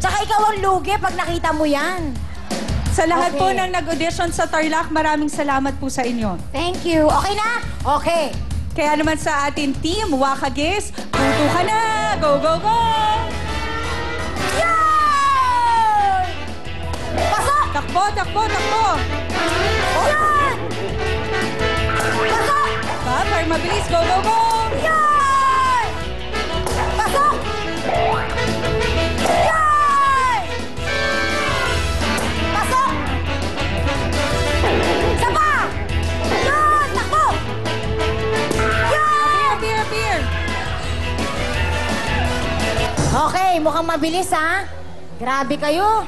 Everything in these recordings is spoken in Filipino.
Tsaka ikaw ang lugi pag nakita mo yan. Sa lahat Okay. po ng nag-audition sa Tarlac, maraming salamat po sa inyo. Thank you. Okay na? Okay. Kaya naman sa ating team, Wakagis, tuto ka na! Go, go, go! Yan! Pasok! Takbo, takbo, takbo! Yan! Pasok! Para mabilis, go, go, go! Yan! Pasok! Yan! Pasok! Isa pa! Yan! Takbo! Yan! Appear, appear! Okay, mukhang mabilis ha. Grabe kayo.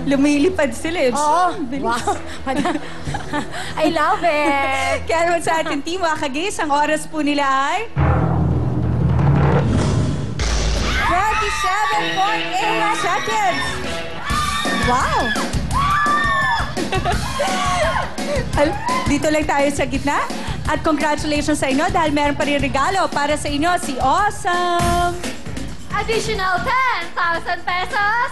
Lumilipad sila eh. Oo. Bilis. Wow. I love it. Kaya naman sa ating team, Wakagis, ang oras po nila ay 27.8 seconds. Wow! Dito lang tayo sa gitna. At congratulations sa inyo dahil meron pa rin regalo para sa inyo si Awesome! Additional 10,000 pesos.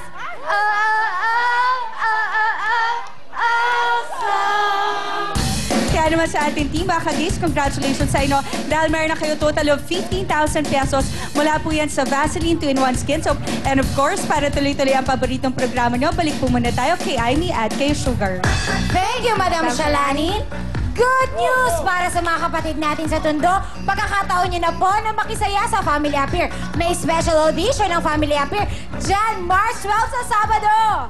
Awesome! Kaya naman sa ating team, Wakagis, congratulations sa inyo dahil meron na kayo total of 15,000 pesos mula po yan sa Vaseline 2-in-1 Skin Soap. And of course, para tuloy-tuloy ang paboritong programa nyo, balik po muna tayo kay Aimee at kay Sugar. Thank you, Madam Shalani. Good news para sa mga kapatid natin sa Tondo. Pagkakataon niyo na po na makisaya sa Family Appear. May special audition ng Family Appear dyan March 12 sa Sabado.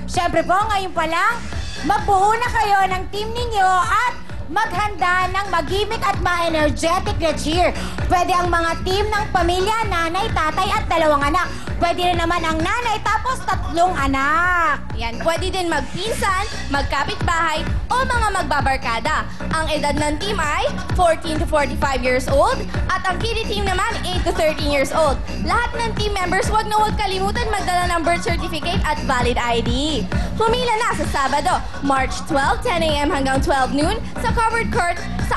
Siyempre po, ngayon pa lang, magbuo na kayo ng team ninyo at maghanda ng magimik at ma-energetic na cheer. Pwede ang mga team ng pamilya, nanay, tatay at 2 anak. Pwede rin naman ang nanay tapos 3 anak. Yan, pwede din magpinsan, magkapitbahay, o mga magbabarkada. Ang edad ng team ay 14 to 45 years old at ang kiddie team naman 8 to 13 years old. Lahat ng team members, huwag kalimutan magdala ng birth certificate at valid ID. Pumila na sa Sabado, March 12, 10 a.m. hanggang 12 noon sa covered court sa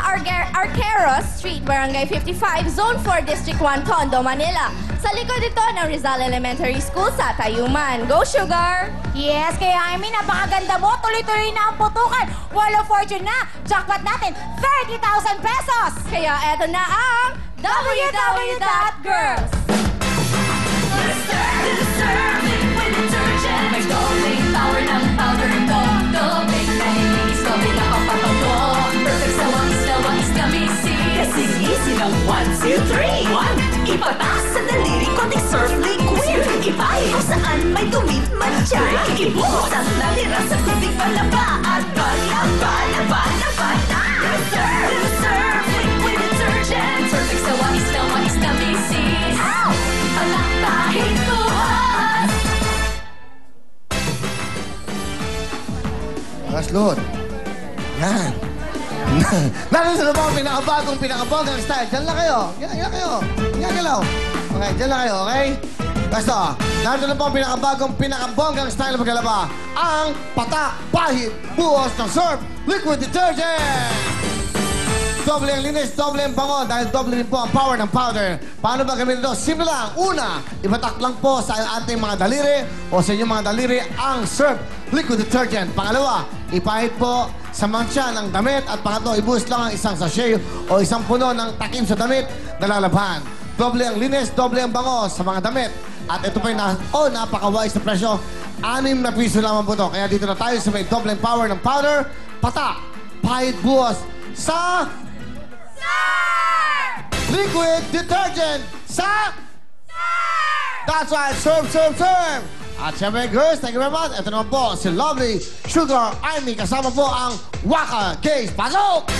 Arqueros Street, Barangay 55, Zone 4, District 1, Tondo, Manila. Sa likod ito ng Rizal Elementary School sa Tayuman. Go, Sugar! Yes, kaya Aimee, napakaganda mo. Tuloy-tuloy na ang putukan. Wall of Fortune na. Jackpot natin, 30,000 pesos. Kaya eto na ang www.girls! May doubling power ng powder mo. Doubling na linis, doubling na papapago. Perfect sa wangis na misis. Kasi easy ng 1, 2, 3. 1. Ipatak sa daliri, konting surf liquid. Ipahin kung saan may dumi matyan. Ibuhos ang natira sa tubig palaba. At palaba na. Reserve liquid detergent. Perfect sa wangis na misis. Palakpahin buhos. Lakas load. Yan. Narito na po ang pinakabonggang style. Diyan lang kayo. Yan kayo. Yan galaw. Okay, diyan lang kayo, okay? Basta, narito na po ang pinakabonggang style ng paglalaba. Ang patak, pahid, buhos ng surf, liquid detergent! Doble ang linis, doble ang bango dahil doble rin po ang power ng powder. Paano ba gamitin ito? Simple lang. Una, ibatak lang po sa ating mga daliri o sa inyong mga daliri ang Surf Liquid Detergent. Pangalawa, ipahid po sa mancha ng damit. At pangatlo, ibuhos lang ang isang sachet o isang puno ng takim sa damit na lalabhan. Doble ang linis, doble ang bango sa mga damit. At ito pa yung napaka-wise na presyo. 6 na piso lamang po ito. Kaya dito na tayo sa may doble power ng powder. Patak, pahid, buhos sa liquid detergent sa That's right, serve. At syempre, girls, thank you very much. Ito naman po, si Lovely Sugar Aimee. Kasama po ang Wakagis. Pasok!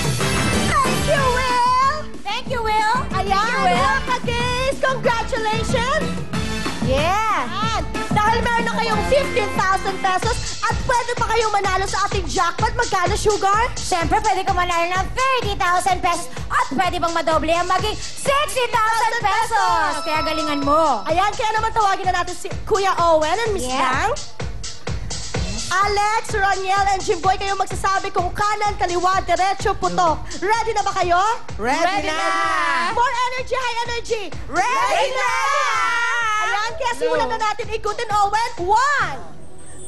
Thank you, Will! Thank you, Will! Ayan, Wakagis! Congratulations! Yeah! At dahil meron na kayong 15,000 pesos at pwede pa kayong manalo sa ating jackpot, magkano, Sugar? Siyempre, pwede ka manalo ng 30,000 pesos at pwede bang madoble ang maging 60,000 pesos! Kaya galingan mo. Ayan, kaya naman tawagin na natin si Kuya Owen and Miss Yeah. Nang. Alex, Roniel, and Jimboy, kayo magsasabi kung kanan, kaliwa, diretso, putok. Ready na ba kayo? Ready na! More energy, high energy. Ready na! Ayan, Kaya simulan na natin ikutin, Owen. 1,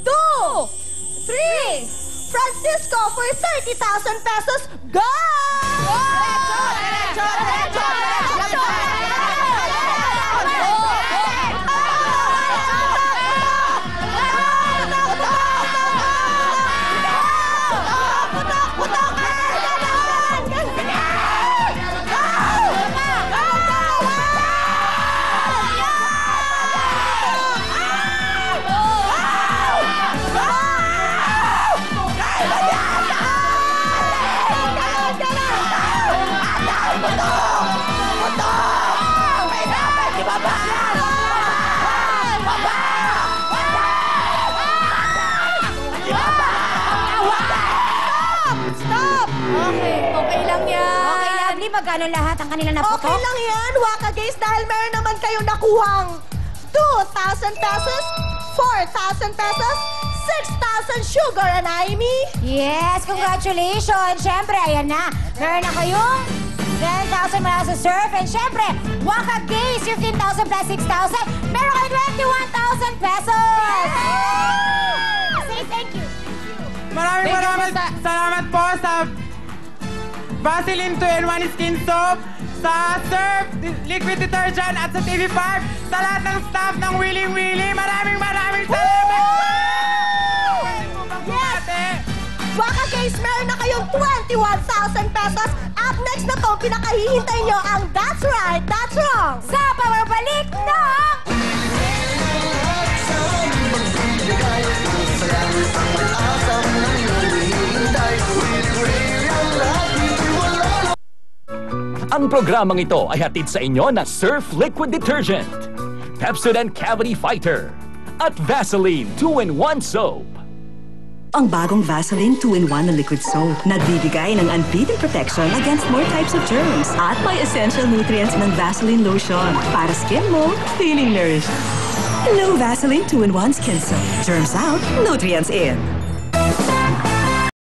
2, 3. Francisco for 30,000 pesos. Go! Diretso! Diretso! Diretso! Stop! Okay lang yan. Okay, lovely. Magkano lahat ang kanila na Okay lang yan, Waka Gays, dahil meron naman kayo nakuhang 2,000 pesos, 4,000 pesos, 6,000 Sugar and Amy. Yes, congratulations! Siyempre, ayan na. Meron na kayong 10,000 mula sa surf. And siyempre, Waka Gays, 15,000 plus 6,000. Meron kayo 21,000 pesos! Say thank you. Maraming salamat po sa Vaseline 2-in-1 Skin Soap, sa Surf Liquid Detergent at sa TV5, sa lahat ng staff ng Willing Willy. Maraming salamat! Yes! Waka Gays, meron na kayong 21,000 pesos. Up next na to, pinakahihintay nyo ang That's Right, That's Wrong. Sa pababalik ng... Ang programang ito ay hatid sa inyo ng Surf Liquid Detergent, Pepsodent Cavity Fighter, at Vaseline 2-in-1 Soap. Ang bagong Vaseline 2-in-1 na liquid soap. Nagbibigay ng unbeaten protection against more types of germs. At may essential nutrients ng Vaseline lotion. Para skin mo, feeling nourished. Hello, Vaseline 2-in-1 Skin Soap. Germs out, nutrients in.